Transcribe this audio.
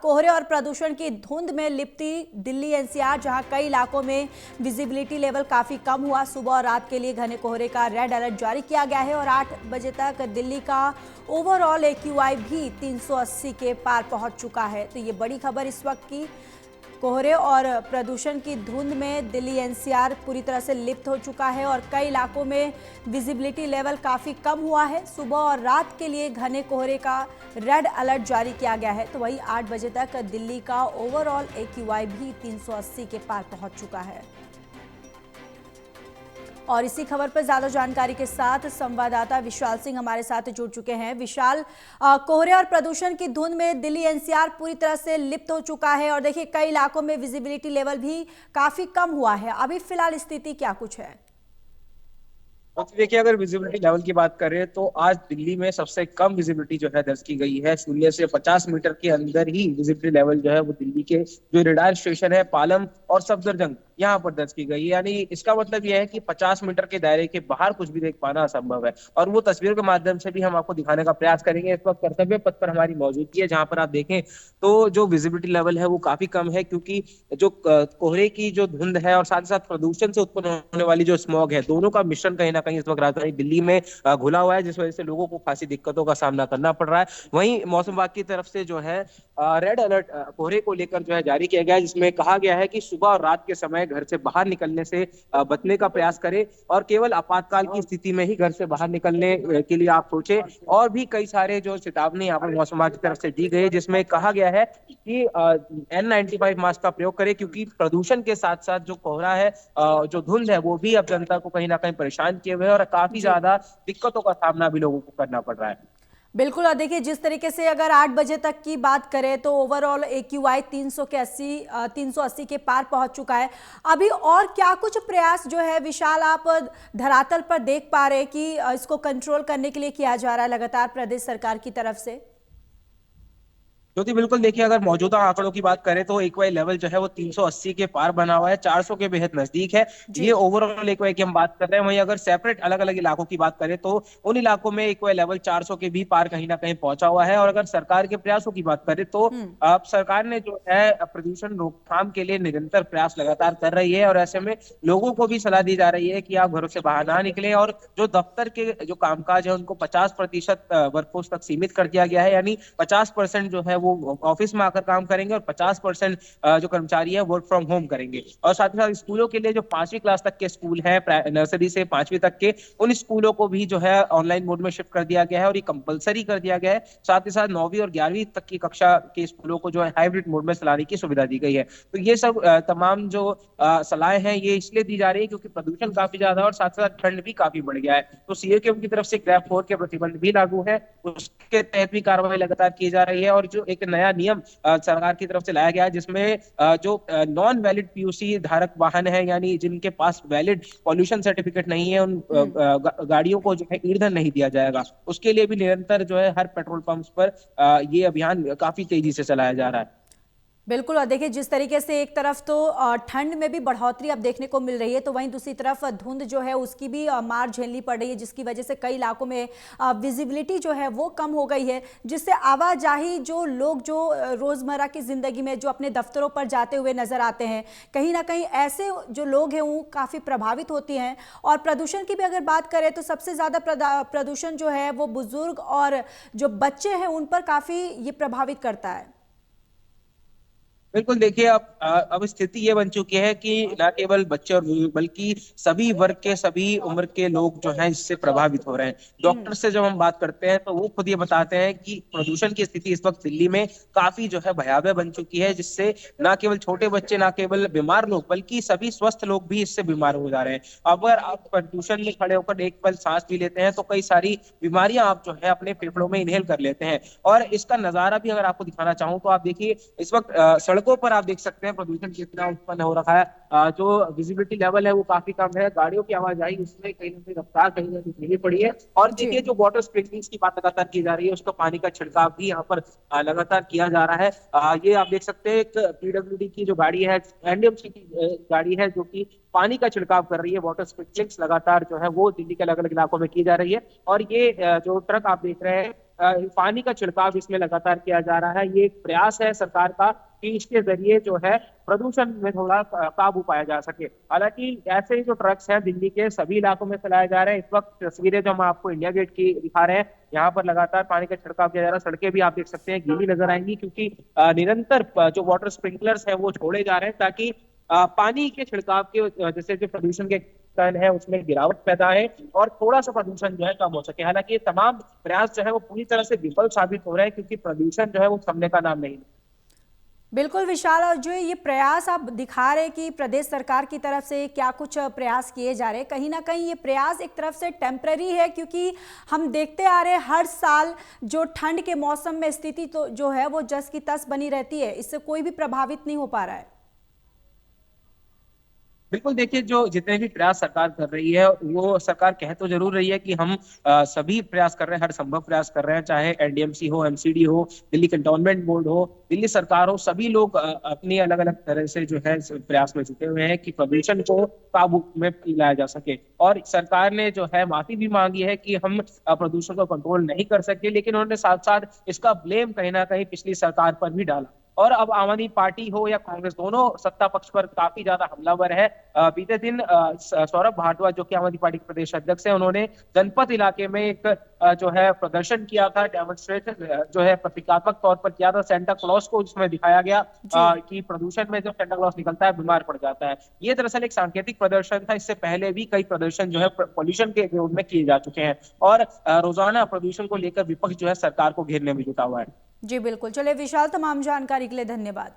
कोहरे और प्रदूषण की धुंध में लिपटी दिल्ली एनसीआर, जहां कई इलाकों में विजिबिलिटी लेवल काफी कम हुआ। सुबह और रात के लिए घने कोहरे का रेड अलर्ट जारी किया गया है और 8 बजे तक दिल्ली का ओवरऑल एक्यूआई भी 380 के पार पहुंच चुका है। तो ये बड़ी खबर इस वक्त की। कोहरे और प्रदूषण की धुंध में दिल्ली एनसीआर पूरी तरह से लिप्त हो चुका है और कई इलाकों में विजिबिलिटी लेवल काफ़ी कम हुआ है। सुबह और रात के लिए घने कोहरे का रेड अलर्ट जारी किया गया है। तो वहीं 8 बजे तक दिल्ली का ओवरऑल एक्यूआई भी 380 के पार पहुंच चुका है। और इसी खबर पर ज्यादा जानकारी के साथ संवाददाता विशाल सिंह हमारे साथ जुड़ चुके हैं। विशाल, कोहरे और प्रदूषण की धुंध में दिल्ली एनसीआर पूरी तरह से लिप्त हो चुका है और देखिए कई इलाकों में विजिबिलिटी लेवल भी काफी कम हुआ है। अभी फिलहाल स्थिति क्या कुछ है? तो देखिए, अगर विजिबिलिटी लेवल की बात करें तो आज दिल्ली में सबसे कम विजिबिलिटी जो है दर्ज की गई है। शून्य से 50 मीटर के अंदर ही विजिबिलिटी लेवल जो है वो दिल्ली के जो रेडार स्टेशन है पालम और सफदरजंग यहाँ पर दर्ज की गई है। यानी इसका मतलब यह है कि 50 मीटर के दायरे के बाहर कुछ भी देख पाना असंभव है। और वो तस्वीरों के माध्यम से भी हम आपको दिखाने का प्रयास करेंगे। इस वक्त कर्तव्य पथ पर हमारी मौजूदगी है, जहां पर आप देखें तो जो विजिबिलिटी लेवल है वो काफी कम है, क्योंकि जो कोहरे की जो धुंध है और साथ ही साथ प्रदूषण से उत्पन्न होने वाली जो स्मॉग है, दोनों का मिश्रण कहीं ना कहीं इस वक्त राजधानी दिल्ली में घुला हुआ है, जिस वजह से लोगों को खासी दिक्कतों का सामना करना पड़ रहा है। वहीं मौसम विभाग की तरफ से जो है रेड अलर्ट कोहरे को लेकर जो है जारी किया गया है, जिसमें कहा गया है कि सुबह और रात के समय घर से बाहर निकलने से बचने का प्रयास करें और केवल आपातकाल की स्थिति में ही घर से बाहर निकलने के लिए आप सोचें। और भी कई सारे जो चेतावनी यहाँ पर मौसम विभाग की तरफ से दी गई है, जिसमें कहा गया है कि N95 मास्क का प्रयोग करें, क्योंकि प्रदूषण के साथ साथ जो कोहरा है, जो धुंध है, वो भी अब जनता को कहीं ना कहीं परेशान किए हुए है और काफी जी ज्यादा दिक्कतों का सामना भी लोगों को करना पड़ रहा है। बिल्कुल। और देखिए जिस तरीके से अगर 8 बजे तक की बात करें तो ओवरऑल एक्यूआई 380 के पार पहुंच चुका है। अभी और क्या कुछ प्रयास जो है विशाल आप धरातल पर देख पा रहे हैं कि इसको कंट्रोल करने के लिए किया जा रहा है लगातार प्रदेश सरकार की तरफ से? ज्योति, बिल्कुल देखिए, अगर मौजूदा आंकड़ों की बात करें तो एक्वाई लेवल जो है वो 380 के पार बना हुआ है, 400 के बेहद नजदीक है। जी। ये ओवरऑल एक्वाई की हम बात कर रहे हैं। वहीं अगर सेपरेट अलग अलग इलाकों की बात करें तो उन इलाकों में एक्वाई लेवल 400 के भी पार कहीं ना कहीं पहुंचा हुआ है। और अगर सरकार के प्रयासों की बात करें तो हम्म। अब सरकार ने जो है प्रदूषण रोकथाम के लिए निरंतर प्रयास लगातार कर रही है, और ऐसे में लोगों को भी सलाह दी जा रही है कि आप घरों से बाहर ना निकलें। और जो दफ्तर के जो कामकाज है उनको 50% वर्कफोर्स तक सीमित कर दिया गया है। यानी 50% जो है वो ऑफिस में आकर काम करेंगे और 50% जो कर्मचारी है वर्क फ्रॉम होम करेंगे। और साथ ही साथ स्कूलों के लिए जो 5वीं क्लास तक के स्कूल हैं, नर्सरी से 5वीं तक के, उन स्कूलों को भी जो है ऑनलाइन मोड में शिफ्ट कर दिया गया है और ये कंपलसरी कर दिया गया है। साथ ही साथ 9वीं और 11वीं तक की कक्षा के स्कूलों को जो है हाइब्रिड मोड में चलाने की सुविधा दी गई है। तो ये सब तमाम जो सलाहें हैं ये इसलिए दी जा रही है क्योंकि प्रदूषण काफी ज्यादा है और साथ साथ ठंड भी काफी बढ़ गया है। तो सीएम की तरफ से ग्रेफ 4 के प्रतिबंध भी लागू है, उसके तहत भी कार्रवाई लगातार की जा रही है। और जो एक नया नियम सरकार की तरफ से लाया गया है, जिसमें जो नॉन वैलिड पीयूसी धारक वाहन है, यानी जिनके पास वैलिड पॉल्यूशन सर्टिफिकेट नहीं है, उन हम्म। गाड़ियों को जो है ईंधन नहीं दिया जाएगा। उसके लिए भी निरंतर जो है हर पेट्रोल पंप पर ये अभियान काफी तेजी से चलाया जा रहा है। बिल्कुल। और देखिए जिस तरीके से एक तरफ तो ठंड में भी बढ़ोतरी अब देखने को मिल रही है, तो वहीं दूसरी तरफ धुंध जो है उसकी भी मार झेलनी पड़ रही है, जिसकी वजह से कई इलाकों में विजिबिलिटी जो है वो कम हो गई है, जिससे आवाजाही जो लोग जो रोजमर्रा की जिंदगी में जो अपने दफ्तरों पर जाते हुए नजर आते हैं, कहीं ना कहीं ऐसे जो लोग हैं वो काफी प्रभावित होती हैं। और प्रदूषण की भी अगर बात करें तो सबसे ज्यादा प्रदूषण जो है वो बुजुर्ग और जो बच्चे हैं उन पर काफी ये प्रभावित करता है। बिल्कुल देखिए, अब स्थिति ये बन चुकी है कि न केवल बच्चे और बुजुर्ग बल्कि सभी वर्ग के, सभी उम्र के लोग जो हैं इससे प्रभावित हो रहे हैं। डॉक्टर से जब हम बात करते हैं तो वो खुद ये बताते हैं कि प्रदूषण की स्थिति इस वक्त दिल्ली में काफी जो है भयावह बन चुकी है, जिससे न केवल छोटे बच्चे, न केवल बीमार लोग, बल्कि सभी स्वस्थ लोग भी इससे बीमार हो जा रहे हैं। अगर आप प्रदूषण में खड़े होकर एक पल सांस भी लेते हैं तो कई सारी बीमारियां आप जो है अपने फेफड़ों में इनहेल कर लेते हैं। और इसका नजारा भी अगर आपको दिखाना चाहूँ तो आप देखिए, इस वक्त सड़कों पर आप देख सकते हैं प्रदूषण कितना उत्पन्न हो रखा है। जो विजिबिलिटी लेवल है वो काफी कम है, गाड़ियों की आवाजाही उसमें कहीं ना कहीं रफ्तार कहीं ना कहीं धीमी पड़ी है। और जी। देखिए, जो वाटर स्प्रिंकलिंग की बात लगातार की जा रही है, उसका पानी का छिड़काव भी यहाँ पर लगातार किया जा रहा है। ये आप देख सकते हैं, एक पीडब्ल्यूडी की जो गाड़ी है, एनडीएमसी की गाड़ी है, जो कि पानी का छिड़काव कर रही है। वाटर स्प्रिंकलिंग्स लगातार जो है वो दिल्ली के अलग अलग इलाकों में की जा रही है। और ये जो ट्रक आप देख रहे हैं पानी का छिड़काव इसमें लगातार किया जा रहा है। ये एक प्रयास है सरकार का कि इसके जरिए जो है प्रदूषण में थोड़ा काबू पाया जा सके। हालांकि ऐसे जो ट्रक्स हैं दिल्ली के सभी इलाकों में चलाए जा रहे हैं। इस वक्त तस्वीरें जो हम आपको इंडिया गेट की दिखा रहे हैं, यहाँ पर लगातार पानी का छिड़काव किया जा रहा है। सड़कें भी आप देख सकते हैं गीली नजर आएंगी, क्योंकि निरंतर जो वाटर स्प्रिंकलर्स हैं वो छोड़े जा रहे हैं, ताकि पानी के छिड़काव के जैसे जो प्रदूषण के स्तर है उसमें गिरावट पैदा है और थोड़ा सा प्रदूषण जो है कम हो सके। हालांकि ये तमाम प्रयास जो है वो पूरी तरह से विफल साबित हो रहे हैं, क्योंकि प्रदूषण जो है वो थमने का नाम नहीं। बिल्कुल विशाल, और जो ये प्रयास आप दिखा रहे हैं कि प्रदेश सरकार की तरफ से क्या कुछ प्रयास किए जा रहे हैं, कहीं ना कहीं ये प्रयास एक तरफ से टेम्पररी है, क्योंकि हम देखते आ रहे हैं हर साल जो ठंड के मौसम में स्थिति तो जो है वो जस की तस बनी रहती है, इससे कोई भी प्रभावित नहीं हो पा रहा है। बिल्कुल, देखिए जो जितने भी प्रयास सरकार कर रही है वो सरकार कह तो जरूर रही है कि हम सभी प्रयास कर रहे हैं, हर संभव प्रयास कर रहे हैं, चाहे एनडीएमसी हो, एमसीडी हो, दिल्ली कंटोनमेंट बोर्ड हो, दिल्ली सरकार हो, सभी लोग अपनी अलग अलग तरह से जो है इस प्रयास में जुटे हुए हैं कि प्रदूषण को काबू में लाया जा सके। और सरकार ने जो है माफी भी मांगी है कि हम प्रदूषण को कंट्रोल नहीं कर सके, लेकिन उन्होंने साथ साथ इसका ब्लेम कहीं ना कहीं पिछली सरकार पर भी डाला। और अब आम आदमी पार्टी हो या कांग्रेस, दोनों सत्ता पक्ष पर काफी ज्यादा हमलावर है। बीते दिन सौरभ भारद्वाज जो कि आम आदमी पार्टी के प्रदेश अध्यक्ष हैं, उन्होंने जनपद इलाके में एक जो है प्रदर्शन किया था, डेमोन्स्ट्रेशन जो है प्रतीकात्मक तौर पर किया था सेंटा क्लॉज को, जिसमें दिखाया गया कि प्रदूषण में जब सेंटा क्लॉज निकलता है बीमार पड़ जाता है। ये दरअसल एक सांकेतिक प्रदर्शन था। इससे पहले भी कई प्रदर्शन जो है पॉल्यूशन के विरोध में किए जा चुके हैं और रोजाना प्रदूषण को लेकर विपक्ष जो है सरकार को घेरने में जुटा हुआ है। जी बिल्कुल, चलिए विशाल, तमाम जानकारी के लिए धन्यवाद।